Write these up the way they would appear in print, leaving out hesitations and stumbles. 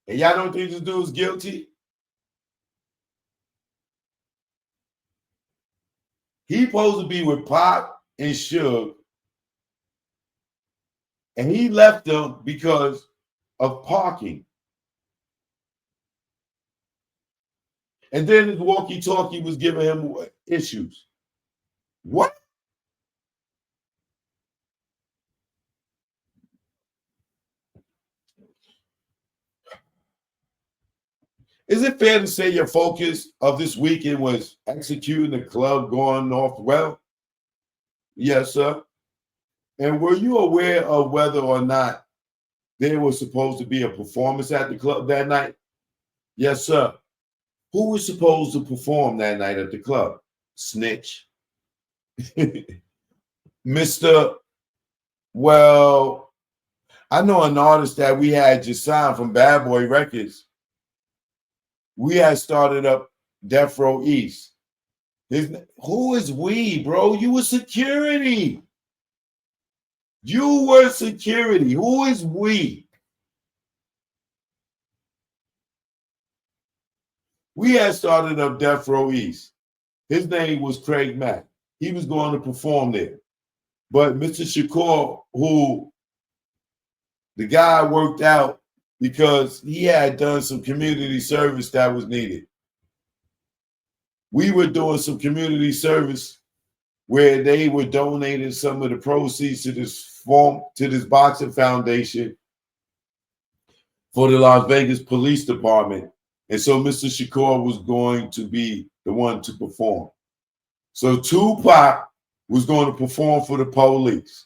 And y'all don't think this dude's guilty? He supposed to be with Pac and Suge, and he left them because of parking. And then his walkie-talkie was giving him issues. What? Is it fair to say your focus of this weekend was executing the club going off well? Yes, sir. And were you aware of whether or not there was supposed to be a performance at the club that night? Yes, sir. Who was supposed to perform that night at the club? Snitch. Mr. Well, I know an artist that we had just signed from Bad Boy Records. We had started up Death Row East. Who is we, bro? You were security. You were security. Who is we? We had started up Death Row East. His name was Craig Mack. He was going to perform there. But Mr. Shakur, who the guy worked out because he had done some community service that was needed. We were doing some community service where they were donating some of the proceeds to this boxing foundation for the Las Vegas Police Department. And so Mr. Shakur was going to be the one to perform. So Tupac was going to perform for the police.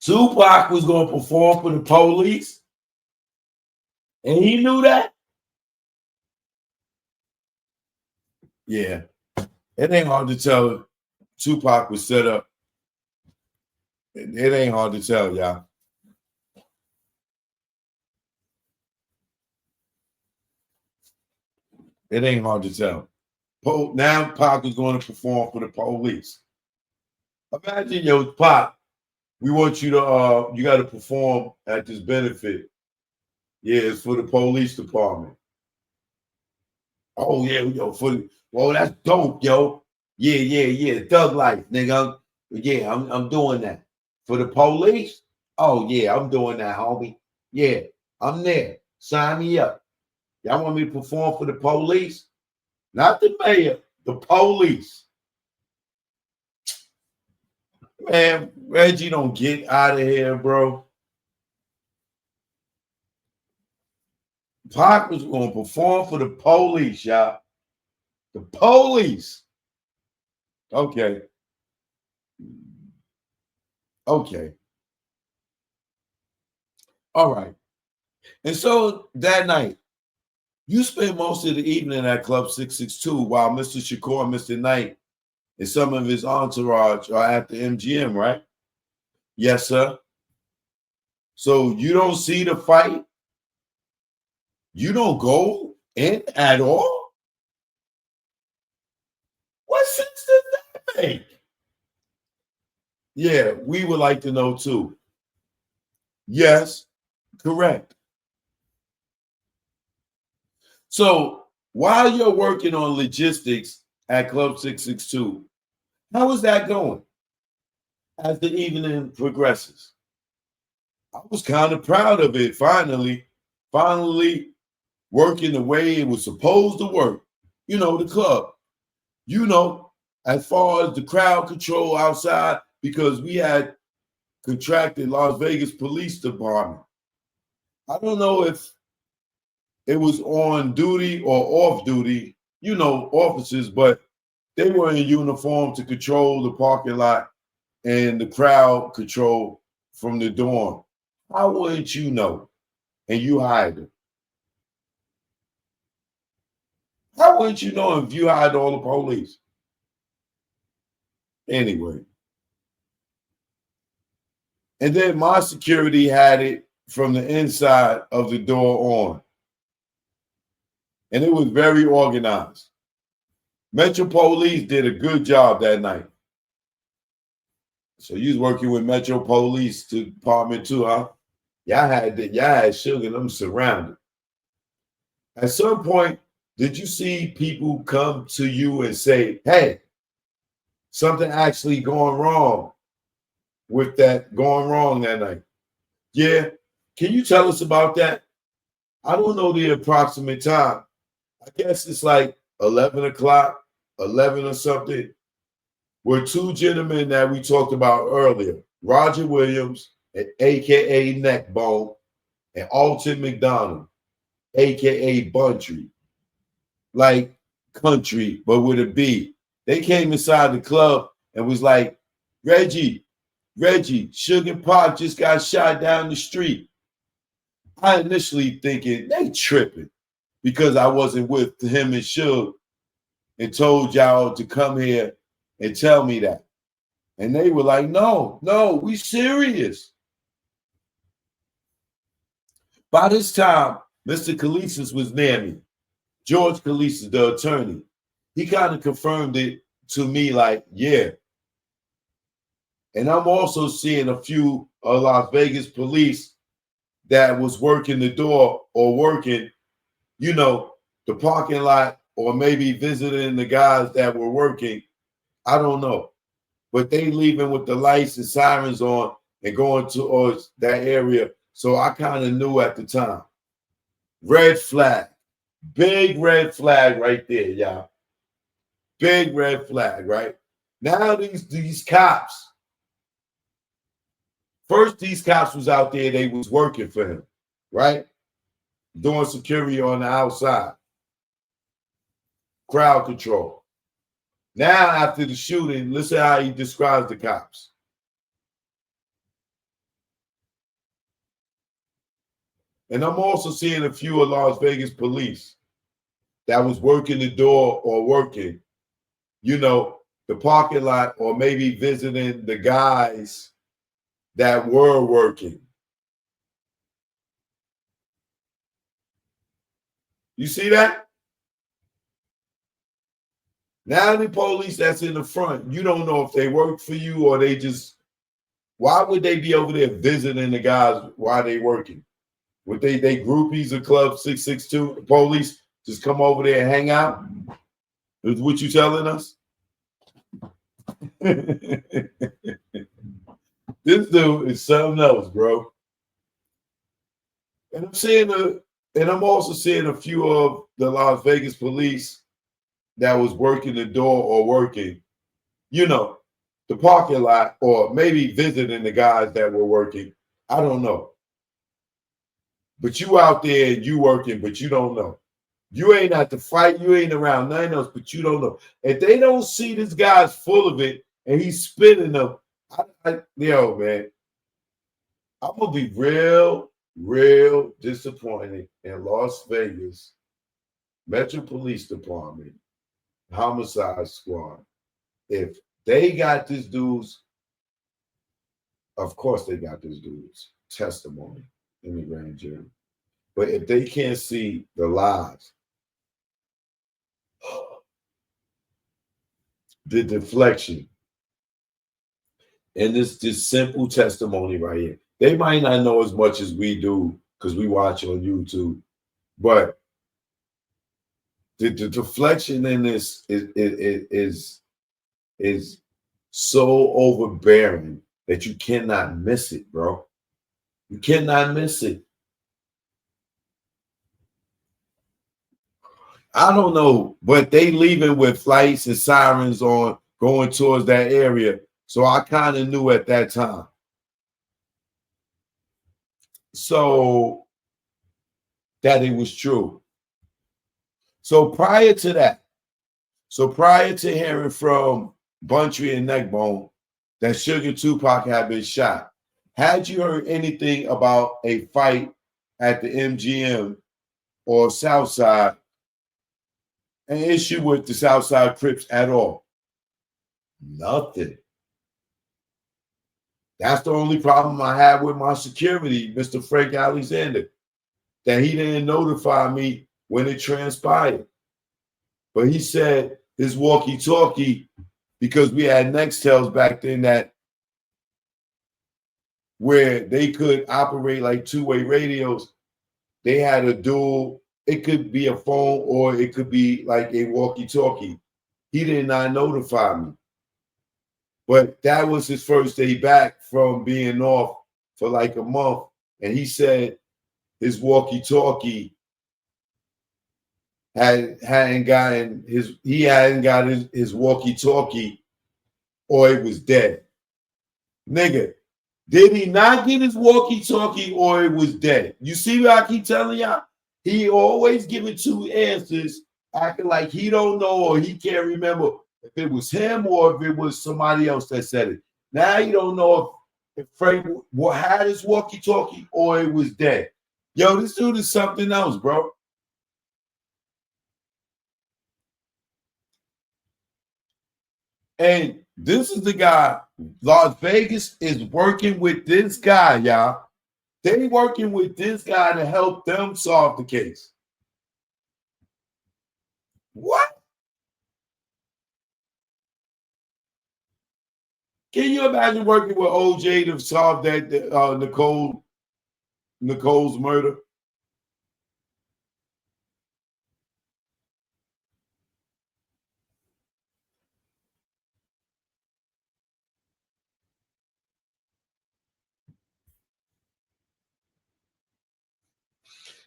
Tupac was going to perform for the police, and he knew that. Yeah, it ain't hard to tell. Tupac was set up. It ain't hard to tell, y'all. It ain't hard to tell. Now Pac is going to perform for the police. Imagine, yo, Pac, we want you to you got to perform at this benefit. Yeah, it's for the police department. Oh yeah, yo, well, that's dope, yo. Yeah. Thug life, nigga. Yeah, I'm doing that. For the police? Oh yeah, I'm doing that, homie. Yeah, I'm there. Sign me up. Y'all want me to perform for the police? Not the mayor, the police. Man, Reggie, don't get out of here, bro. Pac was going to perform for the police, y'all. The police. Okay. Okay. All right. And so that night, you spent most of the evening at Club 662 while Mr. Shakur and Mr. Knight and some of his entourage are at the MGM, right? Yes, sir. So you don't see the fight? You don't go in at all? What sense does that make? Yeah, we would like to know too. Yes, correct. So while you're working on logistics at Club 662, how is that going as the evening progresses? I was kind of proud of it. Finally working the way it was supposed to work. You know, the club. You know, as far as the crowd control outside, because we had contracted Las Vegas Police Department. I don't know if it was on duty or off duty, you know, officers, but they were in uniform to control the parking lot and the crowd control from the dorm. How wouldn't you know? And you hired them. How wouldn't you know if you hired all the police? Anyway. And then my security had it from the inside of the door on. And it was very organized. Metro Police did a good job that night. So you was working with Metro Police Department too, huh? Y'all had Sugar and them surrounded. At some point, did you see people come to you and say, hey, something actually going wrong that night? Yeah. Can you tell us about that? I don't know the approximate time. I guess it's like 11 o'clock, 11 or something. Were two gentlemen that we talked about earlier, Roger Williams, a.k.a. Neckbone, and Alton McDonald, a.k.a. Buntry, like country, but with a B. They came inside the club and was like, Reggie, Sugar Pop just got shot down the street. I initially thinking they tripping because I wasn't with him and Suge and told y'all to come here and tell me that. And they were like, no, we serious. By this time, Mr. Kalisis was near me. George Kalisis, the attorney. He kind of confirmed it to me like, yeah. And I'm also seeing a few Las Vegas police that was working the door or working, the parking lot or maybe visiting the guys that were working. I don't know. But they leaving with the lights and sirens on and going towards that area. So I kind of knew at the time. Red flag. Big red flag right there, y'all. Big red flag, right? Now these cops. First, these cops was out there. They was working for him, right? Doing security on the outside. Crowd control. Now, after the shooting, listen how he describes the cops. And I'm also seeing a few of Las Vegas police that was working the door or working, the parking lot or maybe visiting the guys that were working. You see that? Now the police that's in the front, you don't know if they work for you or they just, why would they be over there visiting the guys while they working? Would they groupies of Club 662? The police just come over there and hang out? Is what you telling us? This dude is something else, bro. And I'm also seeing a few of the Las Vegas police that was working the door or working, the parking lot or maybe visiting the guys that were working. I don't know. But you out there and you working, but you don't know. You ain't at the fight. You ain't around nothing else, but you don't know. If they don't see this guy's full of it and he's spinning them, yo, man, I'm going to be real disappointed in Las Vegas Metro Police Department, Homicide Squad. If they got this dude's, of course they got this dude's testimony in the grand jury. But if they can't see the lies, the deflection, and this simple testimony right here, they might not know as much as we do because we watch on YouTube, but the deflection in this is so overbearing that you cannot miss it, bro. You cannot miss it. I don't know, but they leaving with lights and sirens on, going towards that area. So I kind of knew at that time. So that it was true. So prior to hearing from Buntry and Neckbone that Sugar Tupac had been shot, had you heard anything about a fight at the MGM or Southside, an issue with the Southside Crips at all? Nothing. That's the only problem I had with my security, Mr. Frank Alexander, that he didn't notify me when it transpired. But he said his walkie-talkie, because we had Nextels back then that where they could operate like two-way radios, they had a dual, it could be a phone or it could be like a walkie-talkie. He did not notify me. But that was his first day back from being off for like a month. And he said his walkie-talkie hadn't gotten his walkie-talkie, or it was dead. Nigga, did he not get his walkie-talkie or it was dead? You see what I keep telling y'all? He always giving two answers, acting like he don't know or he can't remember if it was him or if it was somebody else that said it. Now you don't know if Frank had his walkie-talkie or it was dead. Yo, this dude is something else, bro. And this is the guy. Las Vegas is working with this guy, y'all. They working with this guy to help them solve the case. What? Can you imagine working with OJ to solve that Nicole's murder?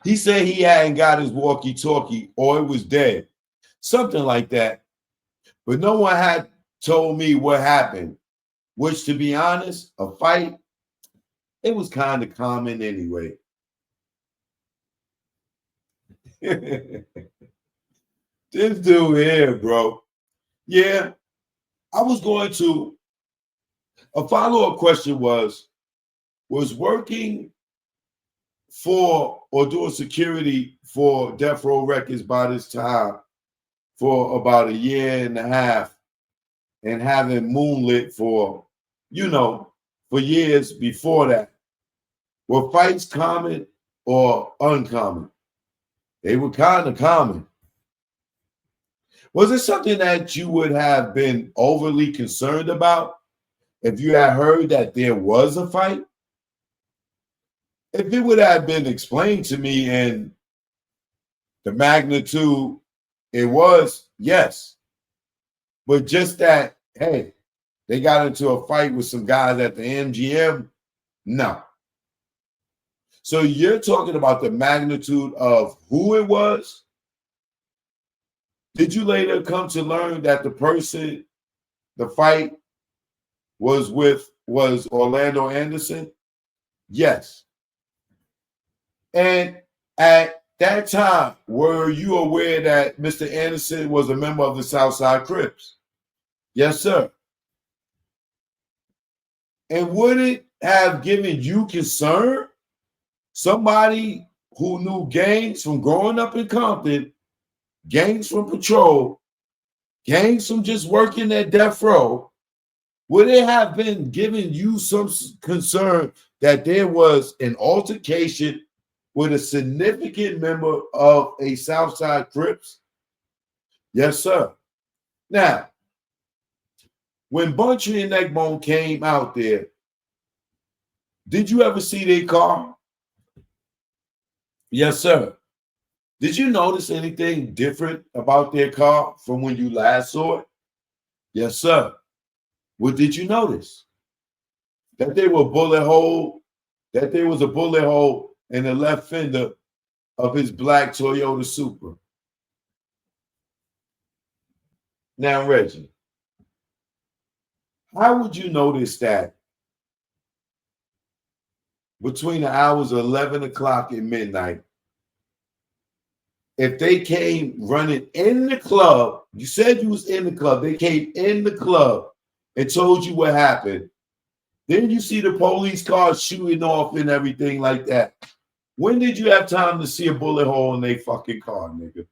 He said he hadn't got his walkie-talkie or it was dead. Something like that. But no one had told me what happened, which, to be honest, a fight, it was kind of common anyway. This dude here, bro. Yeah, I was going to. A follow-up question was working for or doing security for Death Row Records by this time for about a year and a half and having moonlit for, for years before that. Were fights common or uncommon? They were kind of common. Was it something that you would have been overly concerned about if you had heard that there was a fight? If it would have been explained to me and the magnitude it was, yes. But just that, hey, they got into a fight with some guys at the MGM, no. So you're talking about the magnitude of who it was? Did you later come to learn that the person the fight was with was Orlando Anderson? Yes. And at that time, were you aware that Mr. Anderson was a member of the Southside Crips? Yes, sir. And would it have given you concern? Somebody who knew gangs from growing up in Compton, gangs from patrol, gangs from just working at Death Row, would it have been giving you some concern that there was an altercation with a significant member of a Southside Crips? Yes, sir. Now, when Bunchy and Neckbone came out there, did you ever see their car? Yes, sir. Did you notice anything different about their car from when you last saw it? Yes, sir. What did you notice? That there was a bullet hole in the left fender of his black Toyota Supra. Now, Reggie, how would you notice that between the hours of 11 o'clock and midnight, if they came running in the club, you said you was in the club, they came in the club and told you what happened, then you see the police cars shooting off and everything like that. When did you have time to see a bullet hole in their fucking car, nigga?